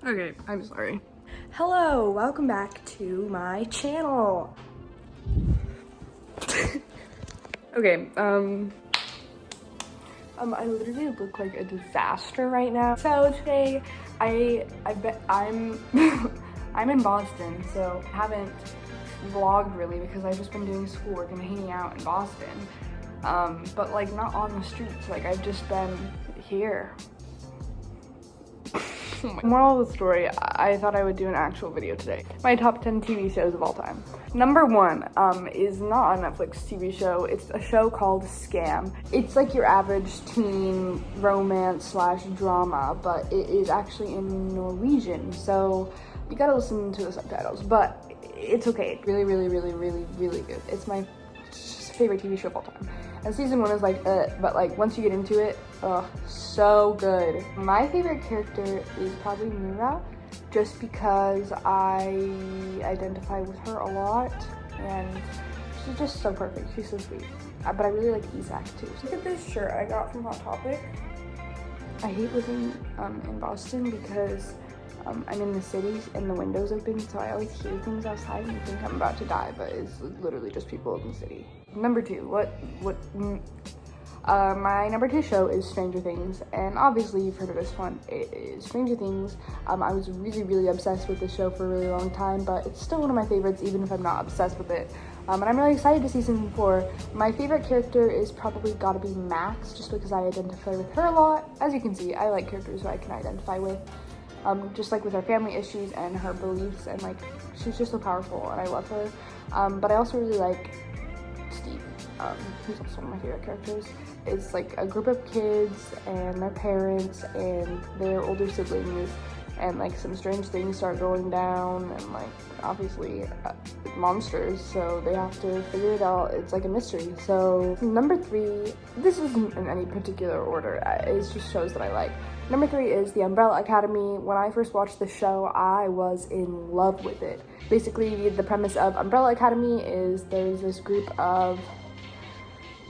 Okay, I'm sorry. Hello, welcome back to my channel. Okay, I literally look like a disaster right now. So today, I bet I'm I'm in Boston, so I haven't vlogged really because I've just been doing schoolwork and hanging out in Boston. But like not on the streets, like I've just been here. Moral of the story, I thought I would do an actual video today. My top 10 TV shows of all time. Number 1 is not a Netflix TV show. It's a show called Scam. It's like your average teen romance slash drama, but it is actually in Norwegian, so you gotta listen to the subtitles, but it's okay. Really, really, really, really, really good. It's my favorite TV show of all time. And season 1 is like, but like once you get into it, so good. My favorite character is probably Mira, just because I identify with her a lot, and she's just so perfect. She's so sweet. But I really like Isak too. Look at this shirt I got from Hot Topic. I hate living in Boston because I'm in the cities and the window's open, so I always hear things outside and think I'm about to die, but it's literally just people in the city. Number 2, my number 2 show is Stranger Things, and obviously you've heard of this one. It is Stranger Things. I was really, really obsessed with this show for a really long time, but it's still one of my favorites, even if I'm not obsessed with it. And I'm really excited to see season 4. My favorite character is probably gotta be Max, just because I identify with her a lot. As you can see, I like characters who I can identify with. Just like with her family issues and her beliefs, and like she's just so powerful and I love her. But I also really like Steve, who's also one of my favorite characters. It's like a group of kids and their parents and their older siblings, and like some strange things start going down, and like obviously monsters, so they have to figure it out. It's like a mystery. So number 3, this isn't in any particular order, it's just shows that I like. Number 3 is The Umbrella Academy. When I first watched the show, I was in love with it. Basically, the premise of Umbrella Academy is there's this group of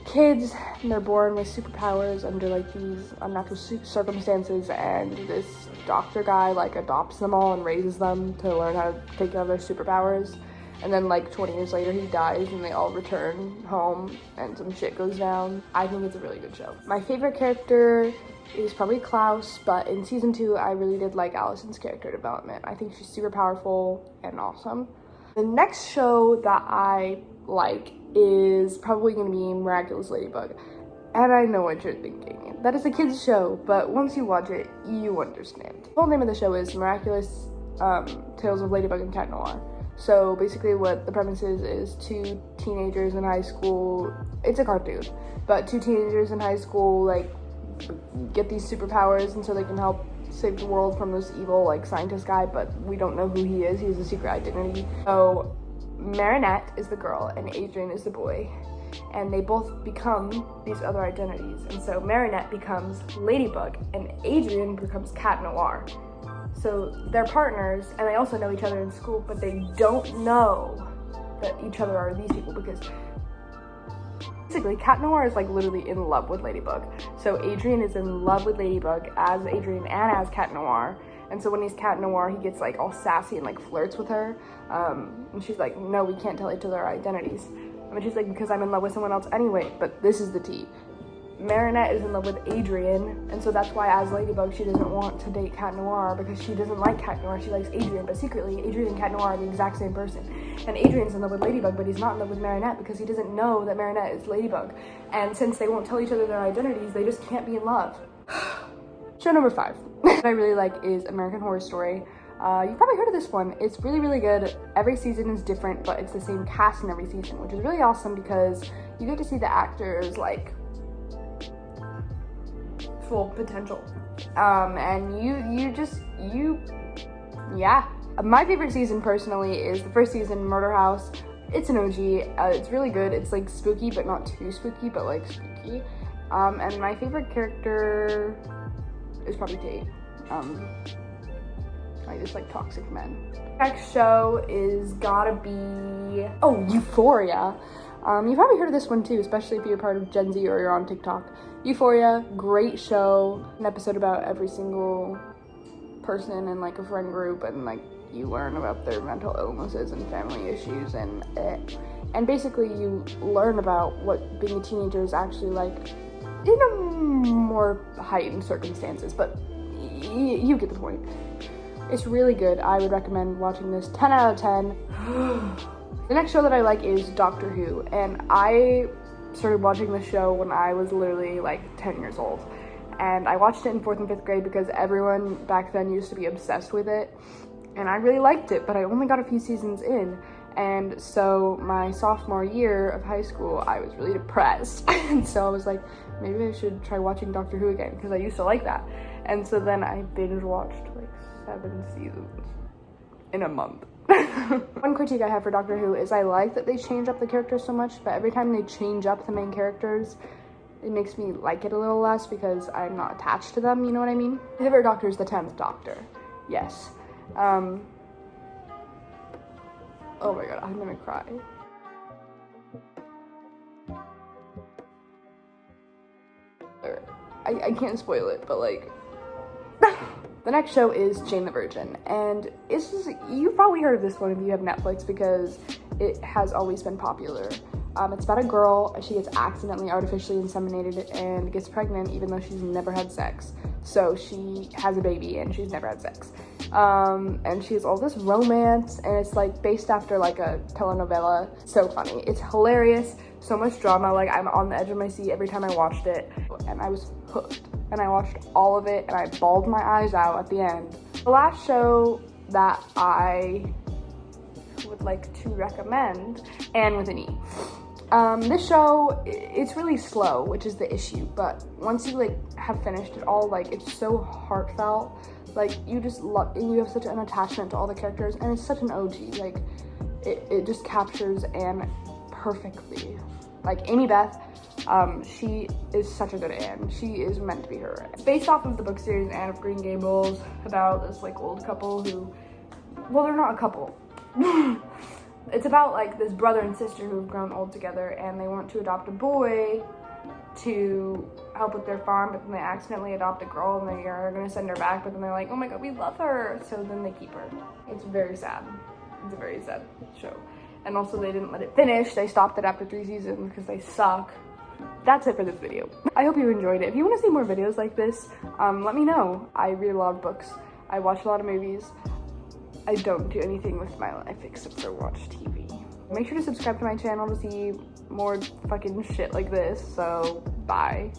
kids, and they're born with superpowers under like these unnatural circumstances, and this doctor guy like adopts them all and raises them to learn how to take care of their superpowers. And then like 20 years later he dies and they all return home and some shit goes down. I think it's a really good show. My favorite character is probably Klaus, but in season 2 I really did like Allison's character development. I think she's super powerful and awesome. The next show that I like is probably going to be Miraculous Ladybug. And I know what you're thinking. That is a kid's show, but once you watch it, you understand. The whole name of the show is Miraculous Tales of Ladybug and Cat Noir. So basically what the premise is 2 teenagers in high school, it's a cartoon, but 2 teenagers in high school like get these superpowers, and so they can help save the world from this evil like scientist guy, but we don't know who he is. He has a secret identity. So Marinette is the girl and Adrian is the boy, and they both become these other identities. And so Marinette becomes Ladybug and Adrian becomes Cat Noir. So they're partners, and they also know each other in school, but they don't know that each other are these people, because basically Cat Noir is like literally in love with Ladybug. So Adrian is in love with Ladybug as Adrian and as Cat Noir. And so when he's Cat Noir, he gets like all sassy and like flirts with her. And she's like, no, we can't tell each other our identities. And she's like, because I'm in love with someone else anyway. But this is the tea. Marinette is in love with Adrian, and so that's why as Ladybug she doesn't want to date Cat Noir, because she doesn't like Cat Noir, she likes Adrian, but secretly Adrian and Cat Noir are the exact same person. And Adrian's in love with Ladybug, but he's not in love with Marinette because he doesn't know that Marinette is Ladybug. And since they won't tell each other their identities, they just can't be in love. Show number 5 that I really like is American Horror Story. You've probably heard of this one. It's really, really good. Every season is different, but it's the same cast in every season, which is really awesome because you get to see the actors like full potential. And yeah. My favorite season personally is the first season, Murder House. It's an OG. It's really good. It's like spooky, but not too spooky, but like spooky. And my favorite character is probably Tate. I just like toxic men. Next show is gotta be, Euphoria. You've probably heard of this one too, especially if you're part of Gen Z or you're on TikTok. Euphoria, great show. An episode about every single person in like a friend group, and like you learn about their mental illnesses and family issues, and basically you learn about what being a teenager is actually like in a more heightened circumstances, but you get the point. It's really good. I would recommend watching this 10 out of 10. The next show that I like is Doctor Who, and I started watching the show when I was literally like 10 years old. And I watched it in 4th and 5th grade because everyone back then used to be obsessed with it. And I really liked it, but I only got a few seasons in. And so my sophomore year of high school, I was really depressed. And so I was like, maybe I should try watching Doctor Who again, because I used to like that. And so then I binge watched like 7 seasons in a month. One critique I have for Doctor Who is I like that they change up the characters so much, but every time they change up the main characters, it makes me like it a little less because I'm not attached to them, you know what I mean? My favorite Doctor is the 10th Doctor. Yes. Oh my god, I'm gonna cry. I can't spoil it, but like... The next show is Jane the Virgin, and you've probably heard of this one if you have Netflix because it has always been popular. It's about a girl. She gets accidentally artificially inseminated and gets pregnant even though she's never had sex. So she has a baby and she's never had sex. And she has all this romance, and it's like based after like a telenovela. So funny. It's hilarious. So much drama. Like, I'm on the edge of my seat every time I watched it, and I was hooked. And I watched all of it, and I bawled my eyes out at the end. The last show that I would like to recommend, Anne with an E. This show, it's really slow, which is the issue, but once you like have finished it all, like it's so heartfelt. Like, you just love, and you have such an attachment to all the characters, and it's such an OG. Like, it just captures Anne perfectly. Like, Amy Beth, she is such a good Anne. She is meant to be her. It's based off of the book series Anne of Green Gables, about this like old couple who, well, they're not a couple. It's about like this brother and sister who have grown old together, and they want to adopt a boy to help with their farm, but then they accidentally adopt a girl, and they are gonna send her back, but then they're like, oh my god, we love her, so then they keep her. It's very sad. It's a very sad show. And also they didn't let it finish. They stopped it after 3 seasons because they suck. That's it for this video. I hope you enjoyed it. If you want to see more videos like this, let me know. I read a lot of books. I watch a lot of movies. I don't do anything with my life except for watch TV. Make sure to subscribe to my channel to see more fucking shit like this. So, bye.